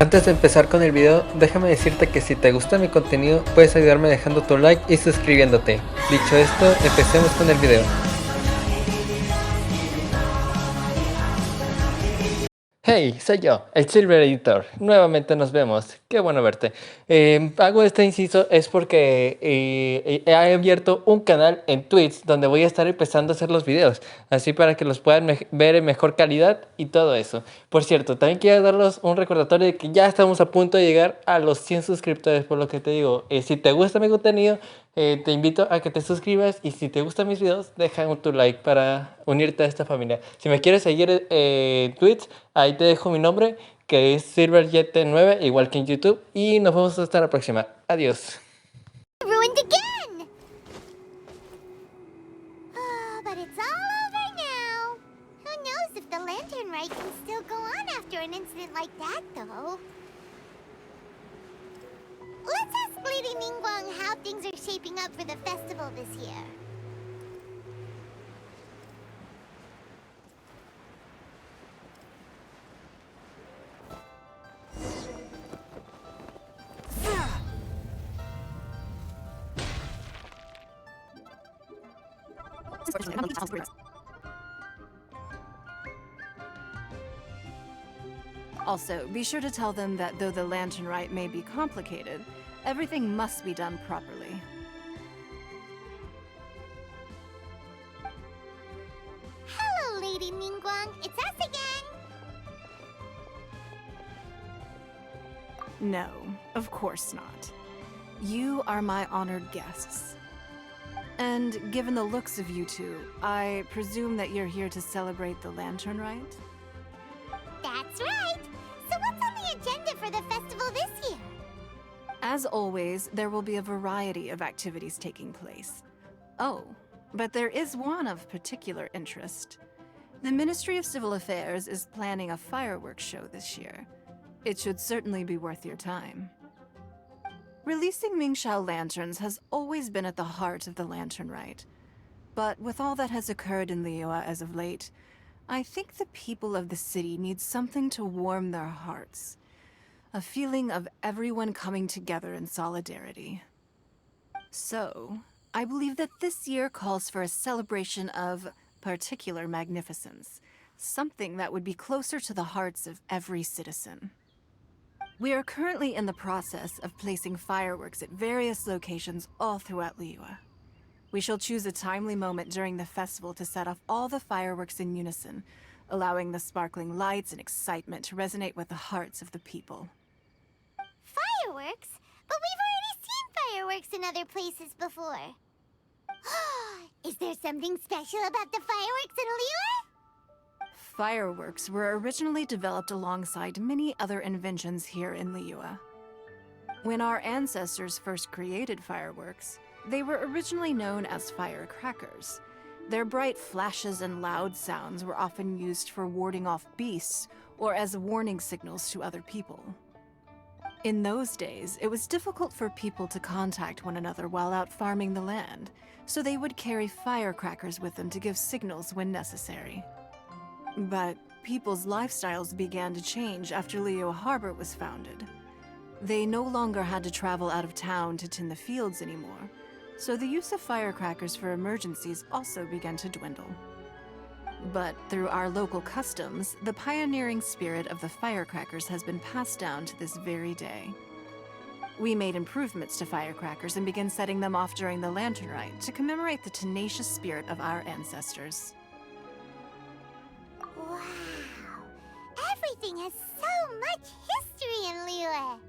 Antes de empezar con el video, déjame decirte que si te gusta mi contenido, puedes ayudarme dejando tu like y suscribiéndote. Dicho esto, empecemos con el video. Hey, soy yo, el Silver Editor. Nuevamente nos vemos. Qué bueno verte. Hago este inciso es porque he abierto un canal en Twitch donde voy a estar empezando a hacer los videos, así para que los puedan ver en mejor calidad y todo eso. Por cierto, también quiero darles un recordatorio de que ya estamos a punto de llegar a los 100 suscriptores, por lo que te digo, si te gusta mi contenido, te invito a que te suscribas y si te gustan mis videos, deja tu like para unirte a esta familia. Si me quieres seguir en Twitch, ahí te dejo mi nombre, que es SilverJet9, igual que en YouTube, y nos vemos hasta la próxima. Adiós. Ruined again! But it's all over now. Who knows if the lantern rite can still go on after an incident like that, though. Let's ask Lady Ningguang how things are shaping up for the festival this year. Also, be sure to tell them that though the lantern rite may be complicated, everything must be done properly. Hello, Lady Ningguang. It's us again. No, of course not. You are my honored guests. And given the looks of you two, I presume that you're here to celebrate the lantern rite? That's right. So what's on the agenda for the festival this year? As always, there will be a variety of activities taking place. Oh, but there is one of particular interest. The Ministry of Civil Affairs is planning a fireworks show this year. It should certainly be worth your time. Releasing Mingxiao lanterns has always been at the heart of the lantern rite. But with all that has occurred in Liyue as of late, I think the people of the city need something to warm their hearts. A feeling of everyone coming together in solidarity. So, I believe that this year calls for a celebration of particular magnificence. Something that would be closer to the hearts of every citizen. We are currently in the process of placing fireworks at various locations all throughout Liyue. We shall choose a timely moment during the festival to set off all the fireworks in unison, allowing the sparkling lights and excitement to resonate with the hearts of the people. Fireworks? But we've already seen fireworks in other places before. Is there something special about the fireworks in Liyue? Fireworks were originally developed alongside many other inventions here in Liyue. When our ancestors first created fireworks, they were originally known as firecrackers. Their bright flashes and loud sounds were often used for warding off beasts or as warning signals to other people. In those days, it was difficult for people to contact one another while out farming the land, so they would carry firecrackers with them to give signals when necessary. But people's lifestyles began to change after Liyue Harbor was founded. They no longer had to travel out of town to tend the fields anymore, so the use of firecrackers for emergencies also began to dwindle. But through our local customs, the pioneering spirit of the firecrackers has been passed down to this very day. We made improvements to firecrackers and began setting them off during the lantern rite to commemorate the tenacious spirit of our ancestors. Wow. Everything has so much history in Liyue.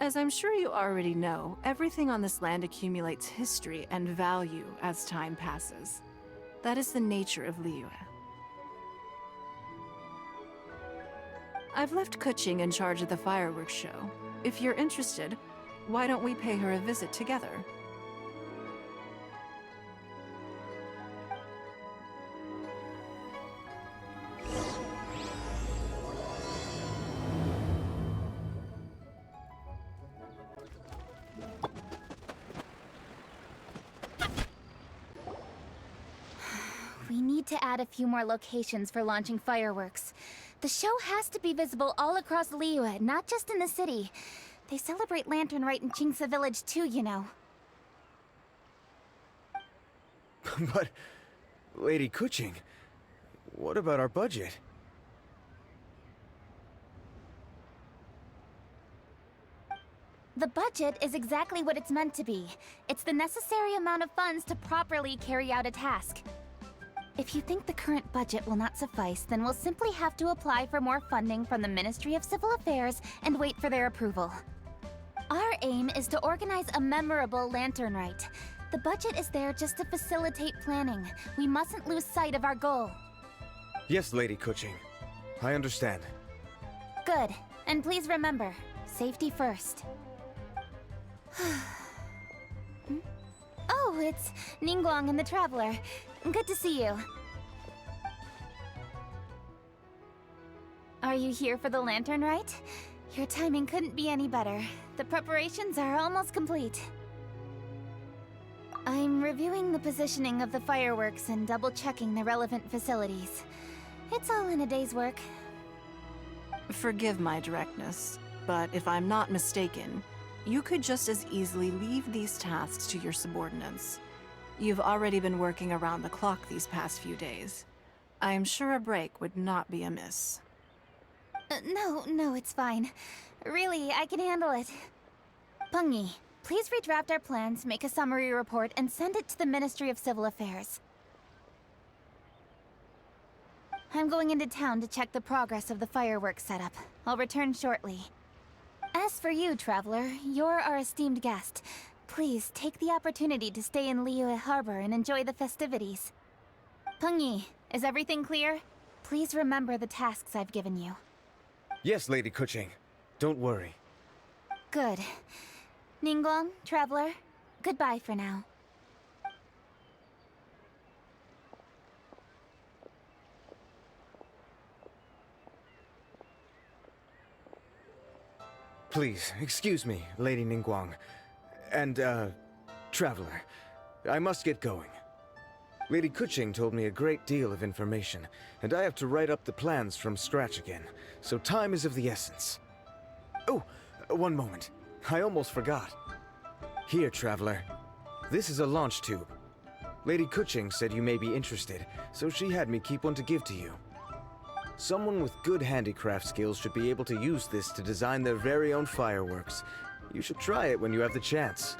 As I'm sure you already know, everything on this land accumulates history and value as time passes. That is the nature of Liyue. I've left Kuching in charge of the fireworks show. If you're interested, why don't we pay her a visit together? We need to add a few more locations for launching fireworks. The show has to be visible all across Liyue, not just in the city. They celebrate Lantern Rite in Qingce Village too, you know. But, Lady Kuching, what about our budget? The budget is exactly what it's meant to be. It's the necessary amount of funds to properly carry out a task. If you think the current budget will not suffice, then we'll simply have to apply for more funding from the Ministry of Civil Affairs and wait for their approval. Our aim is to organize a memorable Lantern Rite. The budget is there just to facilitate planning. We mustn't lose sight of our goal. Yes, Lady Kuching. I understand. Good. And please remember, safety first. Oh, it's Ningguang and the Traveler. Good to see you. Are you here for the Lantern Rite? Your timing couldn't be any better. The preparations are almost complete. I'm reviewing the positioning of the fireworks and double-checking the relevant facilities. It's all in a day's work. Forgive my directness, but if I'm not mistaken, you could just as easily leave these tasks to your subordinates. You've already been working around the clock these past few days. I'm sure a break would not be amiss. No, it's fine. Really, I can handle it. Pengyi, please redraft our plans, make a summary report, and send it to the Ministry of Civil Affairs. I'm going into town to check the progress of the fireworks setup. I'll return shortly. As for you, Traveler, you're our esteemed guest. Please take the opportunity to stay in Liyue Harbor and enjoy the festivities. Pengyi, is everything clear? Please remember the tasks I've given you. Yes, Lady Kuching. Don't worry. Good. Ningguang, Traveler, goodbye for now. Please, excuse me, Lady Ningguang. And, Traveler. I must get going. Lady Kuching told me a great deal of information, and I have to write up the plans from scratch again, so time is of the essence. Oh, one moment. I almost forgot. Here, Traveler. This is a launch tube. Lady Kuching said you may be interested, so she had me keep one to give to you. Someone with good handicraft skills should be able to use this to design their very own fireworks. You should try it when you have the chance.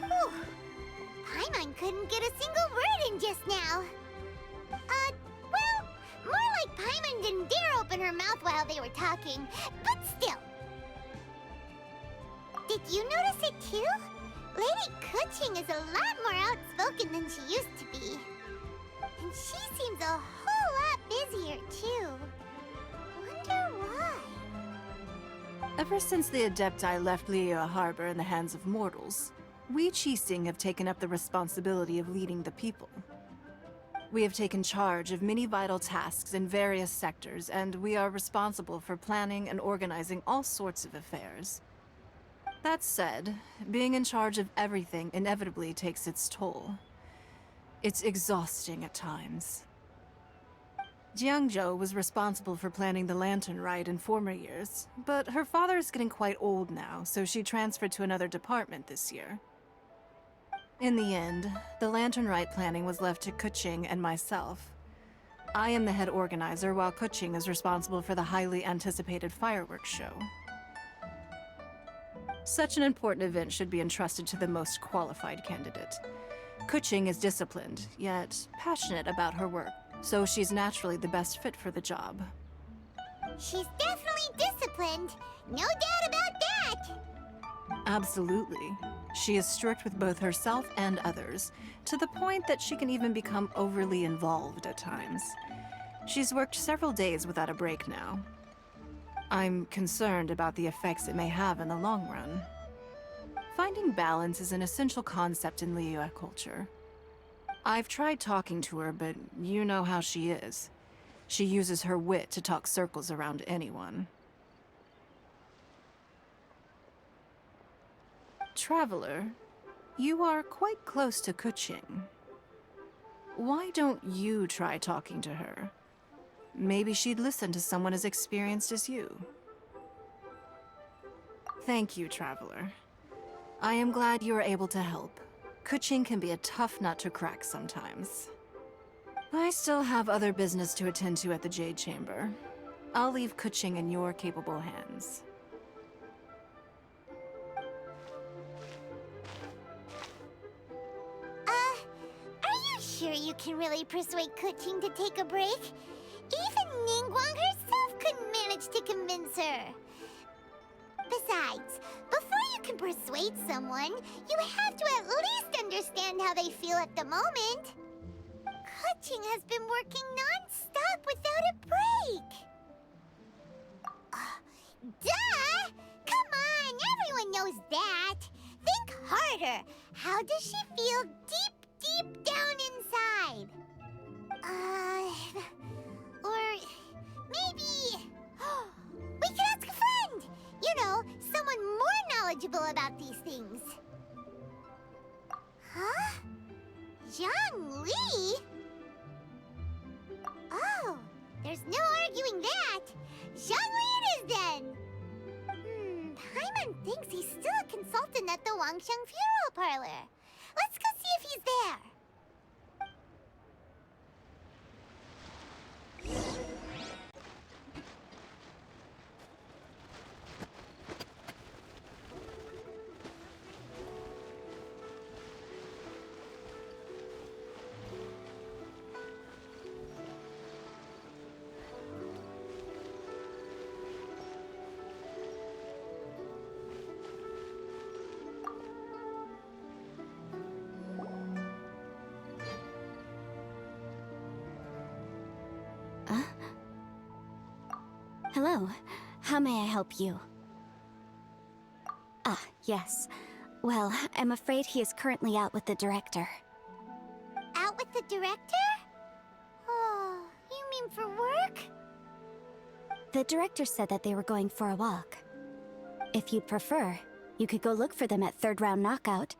Whew. Paimon couldn't get a single word in just now. Well, more like Paimon didn't dare open her mouth while they were talking, but still. Did you notice it too? Lady Kuching is a lot more outspoken than she used to be. And she seems a whole lot busier too. Wonder why? Ever since the Adepti left Liyue Harbor in the hands of mortals, we Qixing have taken up the responsibility of leading the people. We have taken charge of many vital tasks in various sectors, and we are responsible for planning and organizing all sorts of affairs. That said, being in charge of everything inevitably takes its toll. It's exhausting at times. Jiangzhou was responsible for planning the Lantern Rite in former years, but her father is getting quite old now, so she transferred to another department this year. In the end, the Lantern Rite planning was left to Kuching and myself. I am the head organizer, while Kuching is responsible for the highly anticipated fireworks show. Such an important event should be entrusted to the most qualified candidate. Kuching is disciplined, yet passionate about her work, so she's naturally the best fit for the job. She's definitely disciplined. No doubt about that. Absolutely. She is strict with both herself and others, to the point that she can even become overly involved at times. She's worked several days without a break now. I'm concerned about the effects it may have in the long run. Finding balance is an essential concept in Liyue culture. I've tried talking to her, but you know how she is. She uses her wit to talk circles around anyone. Traveler, You are quite close to Kuching. Why don't you try talking to her? Maybe she'd listen to someone as experienced as you. Thank you, Traveler. I am glad you were able to help. Kuching can be a tough nut to crack sometimes. I still have other business to attend to at the Jade Chamber. I'll leave Kuching in your capable hands. Are you sure you can really persuade Kuching to take a break? Even Ningguang herself couldn't manage to convince her. Besides, before you can persuade someone, you have to at least understand how they feel at the moment. Kuching has been working non-stop without a break. Duh! Come on, everyone knows that. Think harder. How does she feel deep down inside? Or maybe we could ask a friend. You know, someone more knowledgeable about these things. Huh? Zhang Li? Oh, there's no arguing that. Zhang Li it is then. Paimon thinks he's still a consultant at the Wangsheng Funeral Parlor. Let's go see if he's there. Hello. How may I help you? Ah, yes. Well, I'm afraid he is currently out with the director. Out with the director? Oh, you mean for work? The director said that they were going for a walk. If you'd prefer, you could go look for them at third round knockout.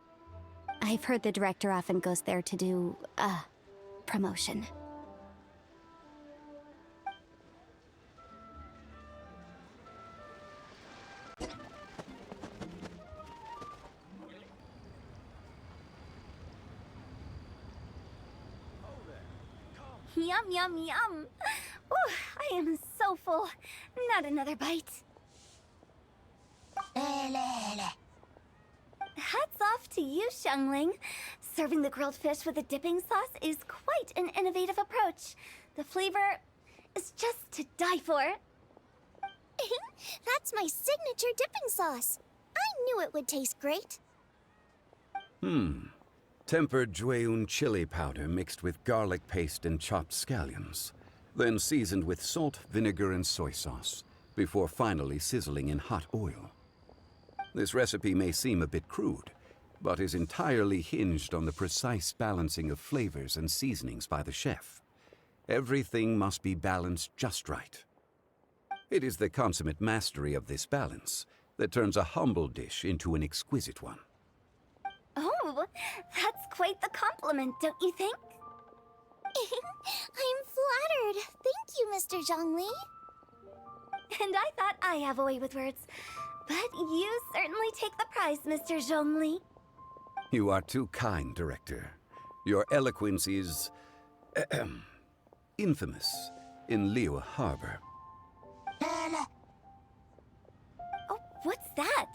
I've heard the director often goes there to do, promotion. Yum, yum, yum. Ooh, I am so full. Not another bite. Hats off to you, Xiangling. Serving the grilled fish with a dipping sauce is quite an innovative approach. The flavor is just to die for. That's my signature dipping sauce. I knew it would taste great. Tempered Jueyun chili powder mixed with garlic paste and chopped scallions, then seasoned with salt, vinegar, and soy sauce, before finally sizzling in hot oil. This recipe may seem a bit crude, but is entirely hinged on the precise balancing of flavors and seasonings by the chef. Everything must be balanced just right. It is the consummate mastery of this balance that turns a humble dish into an exquisite one. Oh, that's quite the compliment, don't you think? I'm flattered. Thank you, Mr. Zhongli. And I thought I have a way with words. But you certainly take the prize, Mr. Zhongli. You are too kind, Director. Your eloquence is infamous in Liyue Harbor. Oh, what's that?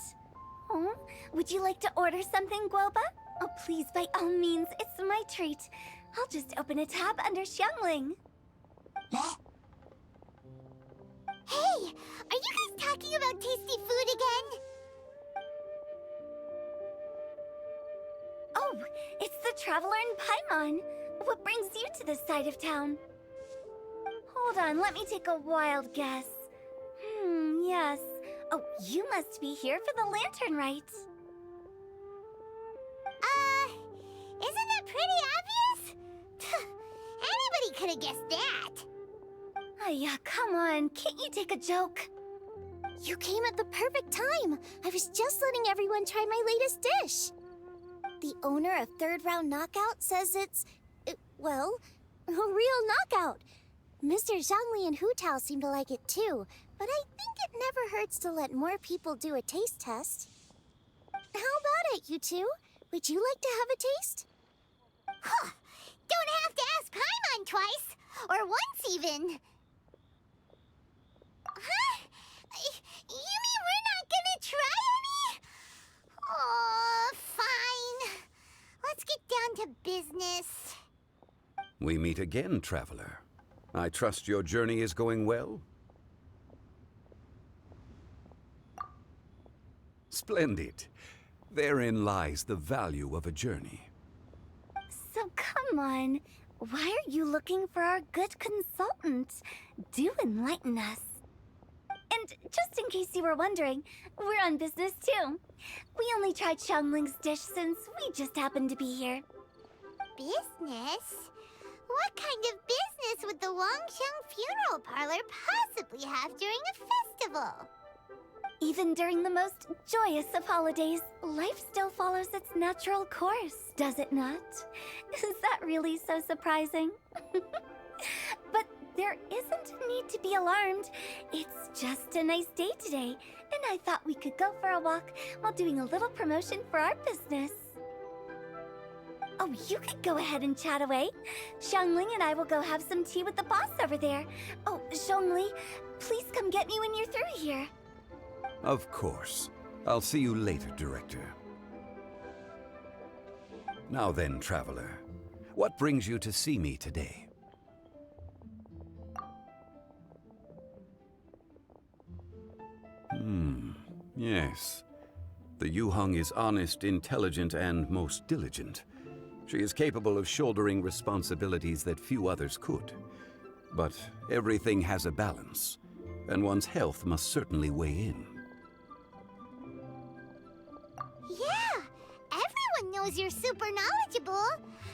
Oh, would you like to order something, Guoba? Oh, please, by all means, it's my treat. I'll just open a tab under Xiangling. Hey, are you guys talking about tasty food again? Oh, it's the Traveler in Paimon. What brings you to this side of town? Hold on, let me take a wild guess. Yes. Oh, you must be here for the lantern rite. Isn't that pretty obvious? Anybody could have guessed that. Yeah, come on, can't you take a joke? You came at the perfect time. I was just letting everyone try my latest dish. The owner of Third Round Knockout says well, a real knockout. Mr. Zhongli and Hu Tao seem to like it too, but I think it never hurts to let more people do a taste test. How about it, you two? Would you like to have a taste? Huh. Don't have to ask Paimon twice, or once even. Huh? You mean we're not gonna try any? Oh, fine. Let's get down to business. We meet again, traveler. I trust your journey is going well? Splendid. Therein lies the value of a journey. So come on, why are you looking for our good consultant? Do enlighten us. And just in case you were wondering, we're on business too. We only tried Xiangling's dish since we just happened to be here. Business? What kind of business would the Wangsheng funeral parlor possibly have during a festival? Even during the most joyous of holidays, life still follows its natural course, does it not? Is that really so surprising? But there isn't a need to be alarmed. It's just a nice day today, and I thought we could go for a walk while doing a little promotion for our business. Oh, you could go ahead and chat away. Xiangling and I will go have some tea with the boss over there. Oh, Zhongli, please come get me when you're through here. Of course. I'll see you later, Director. Now then, traveler. What brings you to see me today? Yes. The Yuheng is honest, intelligent, and most diligent. She is capable of shouldering responsibilities that few others could. But everything has a balance, and one's health must certainly weigh in. Yeah, everyone knows you're super knowledgeable.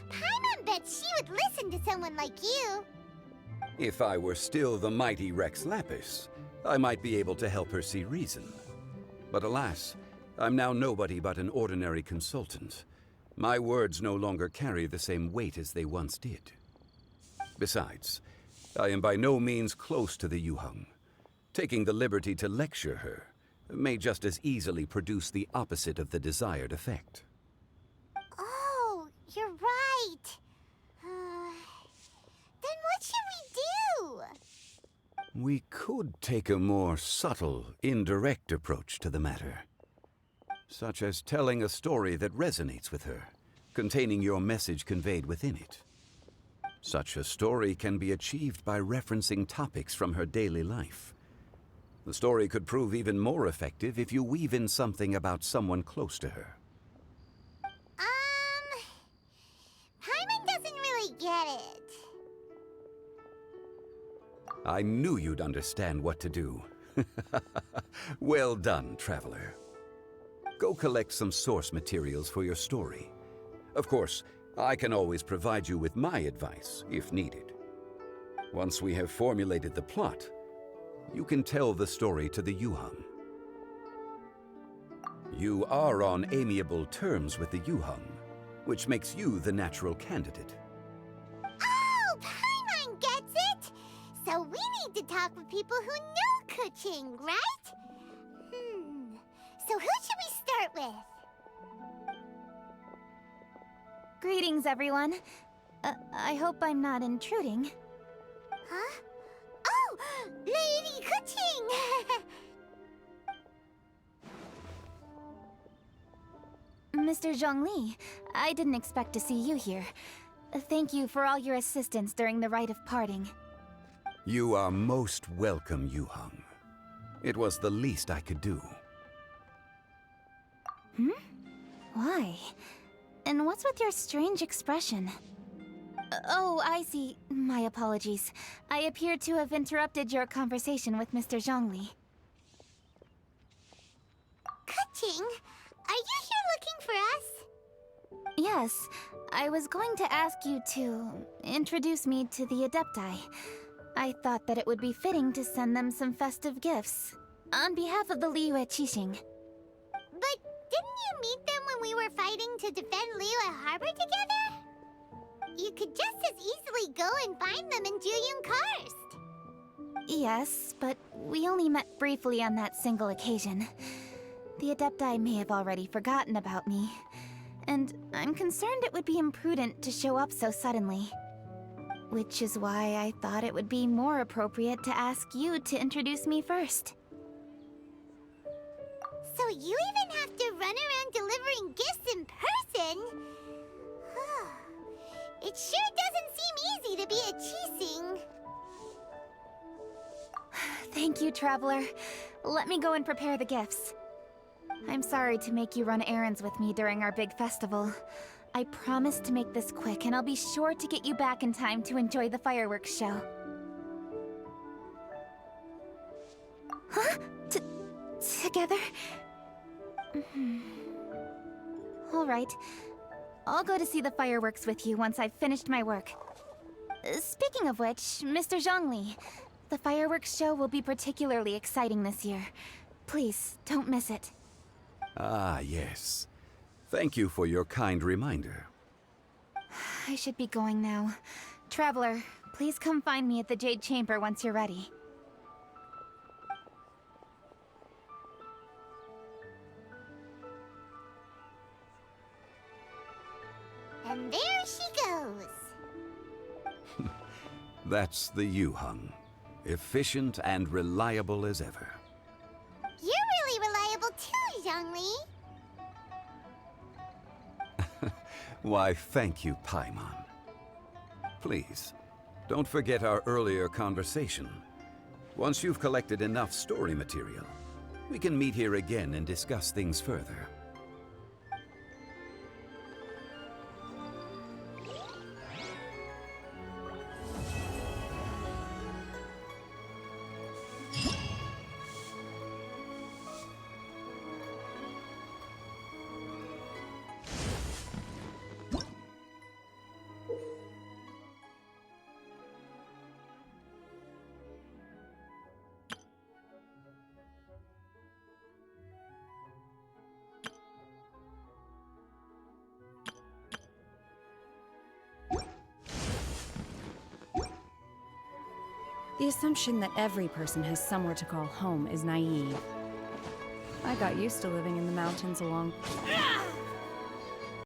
Paimon bets she would listen to someone like you. If I were still the mighty Rex Lapis, I might be able to help her see reason. But alas, I'm now nobody but an ordinary consultant. My words no longer carry the same weight as they once did. Besides, I am by no means close to the Yuheng. Taking the liberty to lecture her may just as easily produce the opposite of the desired effect. Oh, you're right. Then what should we do? We could take a more subtle, indirect approach to the matter. Such as telling a story that resonates with her, containing your message conveyed within it. Such a story can be achieved by referencing topics from her daily life. The story could prove even more effective if you weave in something about someone close to her. Paimon doesn't really get it. I knew you'd understand what to do. Well done, traveler. Go collect some source materials for your story. Of course, I can always provide you with my advice, if needed. Once we have formulated the plot, you can tell the story to the Yuheng. You are on amiable terms with the Yuheng, which makes you the natural candidate. Oh, Paimon gets it! So we need to talk with people who know Kuching, right? So who should we start with? Greetings, everyone. I hope I'm not intruding. Huh? Oh, Lady Kuching! Mr. Zhongli, I didn't expect to see you here. Thank you for all your assistance during the rite of parting. You are most welcome, Yuheng. It was the least I could do. Why? And what's with your strange expression? Oh, I see. My apologies. I appear to have interrupted your conversation with Mr. Zhongli. Kuching, are you here looking for us? Yes, I was going to ask you to introduce me to the Adepti. I thought that it would be fitting to send them some festive gifts. On behalf of the Liyue Qixing. But Didn't you meet them when we were fighting to defend Liyue Harbor together? You could just as easily go and find them in Juyun Karst. Yes, but we only met briefly on that single occasion. The Adepti may have already forgotten about me, and I'm concerned it would be imprudent to show up so suddenly. Which is why I thought it would be more appropriate to ask you to introduce me first. So you even have to run around delivering gifts in person? It sure doesn't seem easy to be a Qixing. Thank you, Traveler. Let me go and prepare the gifts. I'm sorry to make you run errands with me during our big festival. I promise to make this quick, and I'll be sure to get you back in time to enjoy the fireworks show. Huh? Together? All right. I'll go to see the fireworks with you once I've finished my work. Speaking of which, Mr. Zhongli, the fireworks show will be particularly exciting this year. Please, don't miss it. Ah, yes. Thank you for your kind reminder. I should be going now. Traveler, please come find me at the Jade Chamber once you're ready. And there she goes. That's the Yuheng. Efficient and reliable as ever. You're really reliable too, Zhongli. Why, thank you, Paimon. Please, don't forget our earlier conversation. Once you've collected enough story material, we can meet here again and discuss things further. The assumption that every person has somewhere to call home is naive. I got used to living in the mountains along...